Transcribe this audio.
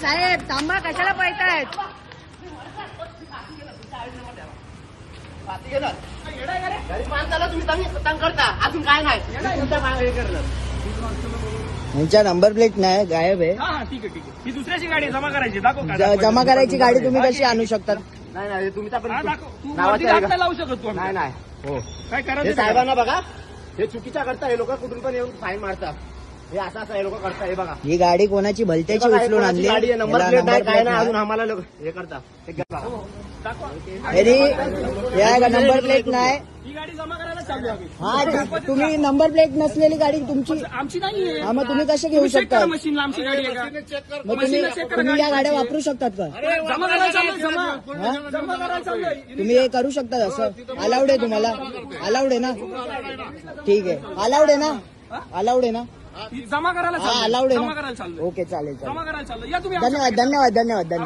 साहेब थांबा, कशाला पळतायत? अजून काय नाही यांच्या नंबर प्लेट नाही, गायब आहे. ठीक आहे. ही दुसऱ्याची गाडी जमा करायची, दाखव. जमा करायची गाडी तुम्ही कशी आणू शकता? नाही तुम्ही नावाची लावू शकत तू. नाही हो काय हे करायचं साहेबांना बघा, हे चुकीच्या करता. हे लोक कुठून पण येऊन फाईन मारतात. हे असं हे लोक करतात. हे बघा, ही गाडी कोणाची भलत्याची उचलून आणली. गाडी आहे, नंबर प्लेट नाही, काय नाही. अजून आम्हाला लोक हे करतात. नंबर प्लेट नाही. ही गाडी जमा करायला चालू आहे. हा, तुम्ही नंबर प्लेट नसलेली गाडी तुमची. आमची नाहीये. हा, मग तुम्ही कसे घेऊ शकता? मशीन आमची गाडी आहे का? मग तुम्ही या गाड्या वापरू शकतात का? जमा करायला चाललंय, जमा करायला चाललंय. तुम्ही हे करू शकता असं? अलाउड आहे तुम्हाला? अलाउड आहे ना? ठीक आहे, अलाउड आहे ना? अलाउड आहे ना? जमा करायला हा, अलाउड आहे जमा ना? करायला चाललंय. ओके, चालेल. जमा करायला चाललंय. या तुम्ही धन्यवाद.